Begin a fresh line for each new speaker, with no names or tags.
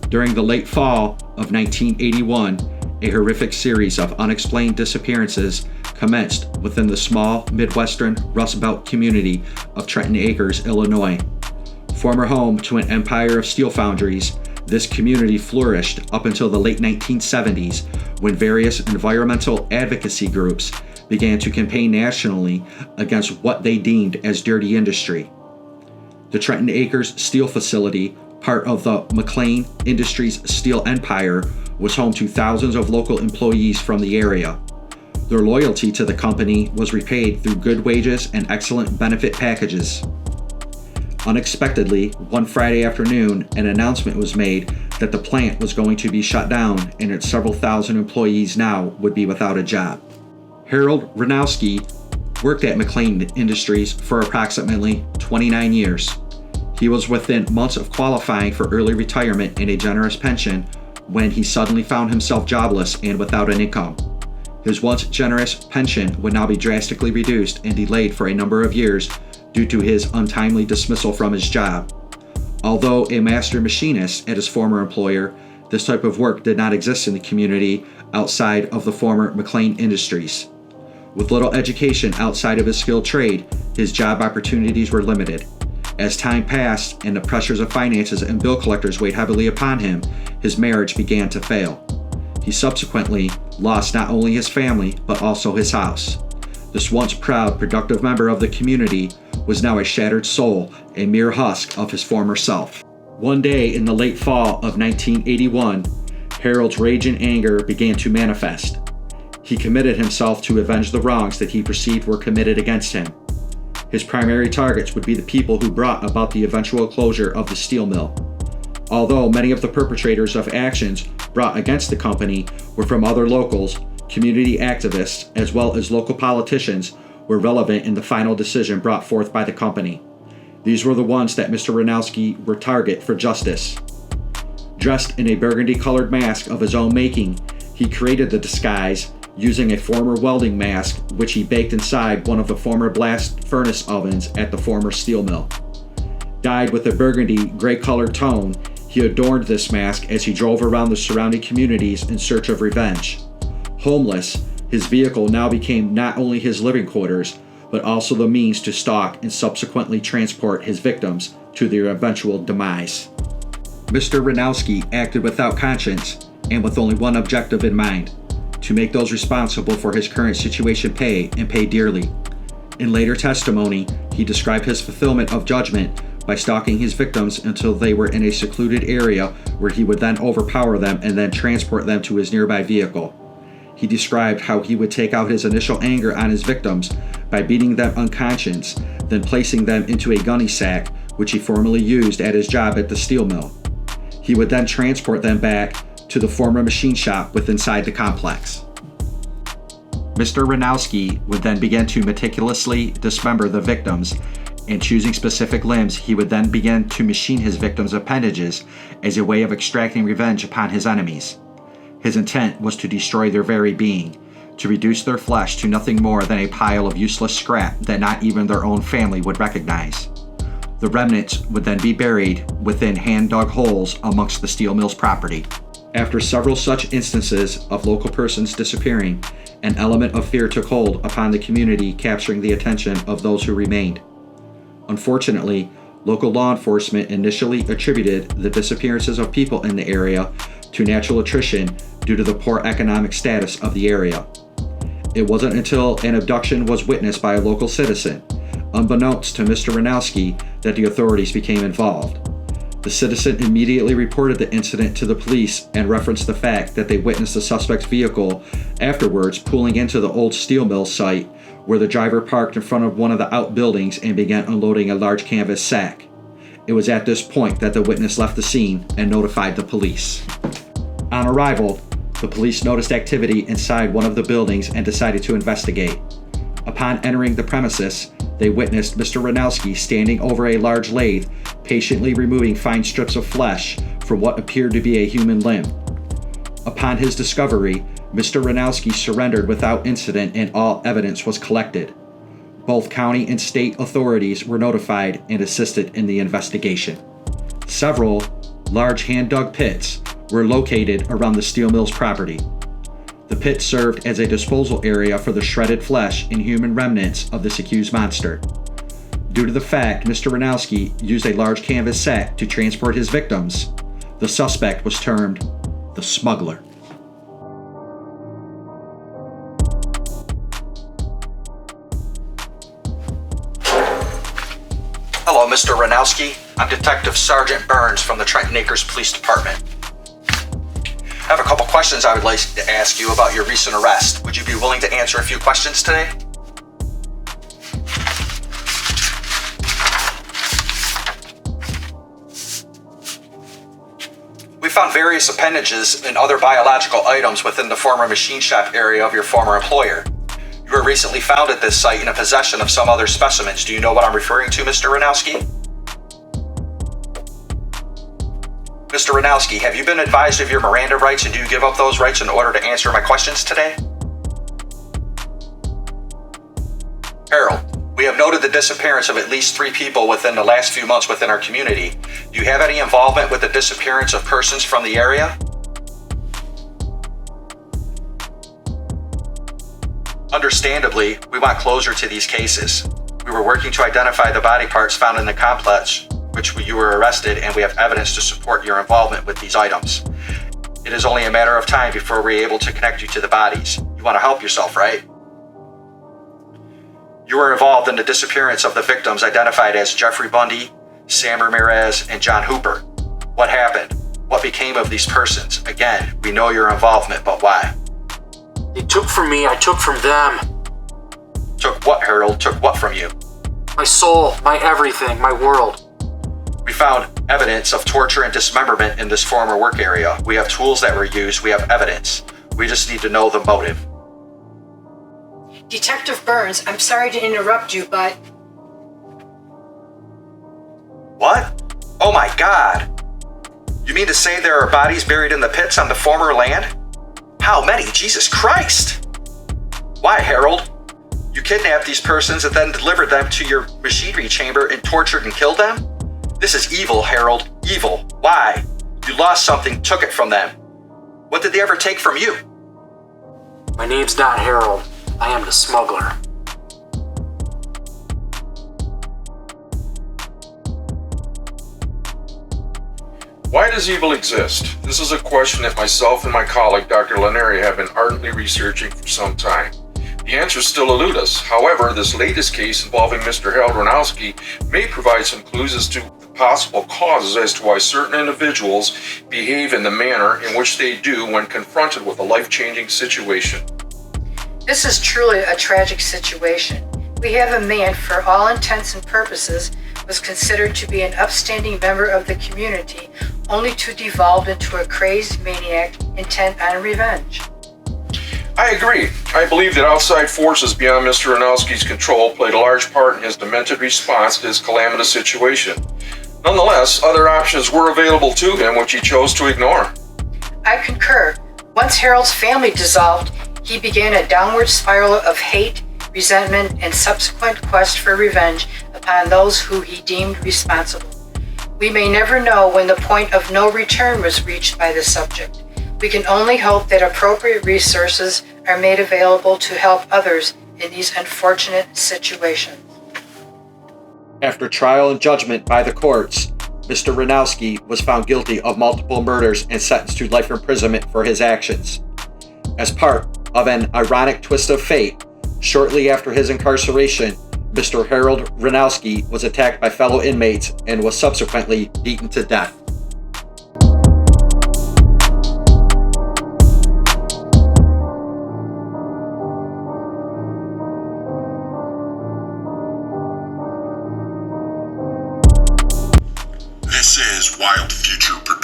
During the late fall of 1981, a horrific series of unexplained disappearances commenced within the small Midwestern Rust Belt community of Trenton Acres, Illinois. Former home to an empire of steel foundries, this community flourished up until the late 1970s when various environmental advocacy groups began to campaign nationally against what they deemed as dirty industry. The Trenton Acres steel facility, part of the McLean Industries steel empire, was home to thousands of local employees from the area. Their loyalty to the company was repaid through good wages and excellent benefit packages. Unexpectedly, one Friday afternoon, an announcement was made that the plant was going to be shut down and its several thousand employees now would be without a job. Harold Renowski worked at McLean Industries for approximately 29 years. He was within months of qualifying for early retirement and a generous pension when he suddenly found himself jobless and without an income. His once generous pension would now be drastically reduced and delayed for a number of years due to his untimely dismissal from his job. Although a master machinist at his former employer, this type of work did not exist in the community outside of the former McLean Industries. With little education outside of his skilled trade, his job opportunities were limited. As time passed and the pressures of finances and bill collectors weighed heavily upon him, his marriage began to fail. He subsequently lost not only his family, but also his house. This once proud, productive member of the community was now a shattered soul, a mere husk of his former self. One day in the late fall of 1981, Harold's rage and anger began to manifest. He committed himself to avenge the wrongs that he perceived were committed against him. His primary targets would be the people who brought about the eventual closure of the steel mill. Although many of the perpetrators of actions brought against the company were from other locals, community activists, as well as local politicians were relevant in the final decision brought forth by the company. These were the ones that Mr. Renowski were target for justice. Dressed in a burgundy-colored mask of his own making, he created the disguise using a former welding mask which he baked inside one of the former blast furnace ovens at the former steel mill. Dyed with a burgundy gray-colored tone, he adorned this mask as he drove around the surrounding communities in search of revenge. Homeless, his vehicle now became not only his living quarters, but also the means to stalk and subsequently transport his victims to their eventual demise. Mr. Renowski acted without conscience and with only one objective in mind: to make those responsible for his current situation pay, and pay dearly. In later testimony, he described his fulfillment of judgment by stalking his victims until they were in a secluded area where he would then overpower them and then transport them to his nearby vehicle. He described how he would take out his initial anger on his victims by beating them unconscious, then placing them into a gunny sack, which he formerly used at his job at the steel mill. He would then transport them back to the former machine shop within the complex. Mr. Renowski would then begin to meticulously dismember the victims, and choosing specific limbs, he would then begin to machine his victims' appendages as a way of extracting revenge upon his enemies. His intent was to destroy their very being, to reduce their flesh to nothing more than a pile of useless scrap that not even their own family would recognize. The remnants would then be buried within hand-dug holes amongst the steel mill's property. After several such instances of local persons disappearing, an element of fear took hold upon the community, capturing the attention of those who remained. Unfortunately, local law enforcement initially attributed the disappearances of people in the area to natural attrition due to the poor economic status of the area. It wasn't until an abduction was witnessed by a local citizen, unbeknownst to Mr. Renowski, that the authorities became involved. The citizen immediately reported the incident to the police and referenced the fact that they witnessed the suspect's vehicle afterwards pulling into the old steel mill site, where the driver parked in front of one of the outbuildings and began unloading a large canvas sack. It was at this point that the witness left the scene and notified the police. On arrival, the police noticed activity inside one of the buildings and decided to investigate. Upon entering the premises, they witnessed Mr. Renowski standing over a large lathe, patiently removing fine strips of flesh from what appeared to be a human limb. Upon his discovery, Mr. Renowski surrendered without incident and all evidence was collected. Both county and state authorities were notified and assisted in the investigation. Several large hand-dug pits were located around the steel mill's property. The pits served as a disposal area for the shredded flesh and human remnants of this accused monster. Due to the fact Mr. Renowski used a large canvas sack to transport his victims, the suspect was termed the Smuggler. Hello, Mr. Renowski. I'm Detective Sergeant Burns from the Trenton Acres Police Department. I have a couple questions I would like to ask you about your recent arrest. Would you be willing to answer a few questions today? We found various appendages and other biological items within the former machine shop area of your former employer. You were recently found at this site in possession of some other specimens. Do you know what I'm referring to, Mr. Renowski? Mr. Renowski, have you been advised of your Miranda rights, and do you give up those rights in order to answer my questions today? Harold, we have noted the disappearance of at least 3 people within the last few months within our community. Do you have any involvement with the disappearance of persons from the area? Understandably, we want closure to these cases. We were working to identify the body parts found in the complex which you were arrested, and we have evidence to support your involvement with these items. It is only a matter of time before we're able to connect you to the bodies. You want to help yourself, right? You were involved in the disappearance of the victims identified as Jeffrey Bundy, Sam Ramirez, and John Hooper. What happened? What became of these persons? Again, we know your involvement, but why?
They took from me, I took from them.
Took what, Harold? Took what from you?
My soul, my everything, my world.
We found evidence of torture and dismemberment in this former work area. We have tools that were used. We have evidence. We just need to know the motive.
Detective Burns, I'm sorry to interrupt you, but...
What? Oh my God! You mean to say there are bodies buried in the pits on the former land? How many? Jesus Christ! Why, Harold? You kidnapped these persons and then delivered them to your machinery chamber and tortured and killed them? This is evil, Harold. Evil. Why? You lost something, took it from them. What did they ever take from you?
My name's not Harold. I am the Smuggler.
Why does evil exist? This is a question that myself and my colleague, Dr. Laneri, have been ardently researching for some time. The answers still elude us. However, this latest case involving Mr. Harold Renowski may provide some clues as to the possible causes as to why certain individuals behave in the manner in which they do when confronted with a life-changing situation.
This is truly a tragic situation. We have a man, for all intents and purposes, was considered to be an upstanding member of the community, only to devolve into a crazed maniac intent on revenge.
I agree. I believe that outside forces beyond Mr. Renowski's control played a large part in his demented response to his calamitous situation. Nonetheless, other options were available to him which he chose to ignore.
I concur. Once Harold's family dissolved, he began a downward spiral of hate, resentment, and subsequent quest for revenge upon those who he deemed responsible. We may never know when the point of no return was reached by the subject. We can only hope that appropriate resources are made available to help others in these unfortunate situations.
After trial and judgment by the courts, Mr. Renowski was found guilty of multiple murders and sentenced to life imprisonment for his actions. As part of an ironic twist of fate, shortly after his incarceration, Mr. Harold Renowski was attacked by fellow inmates and was subsequently beaten to death.
This is Wild Future Productions.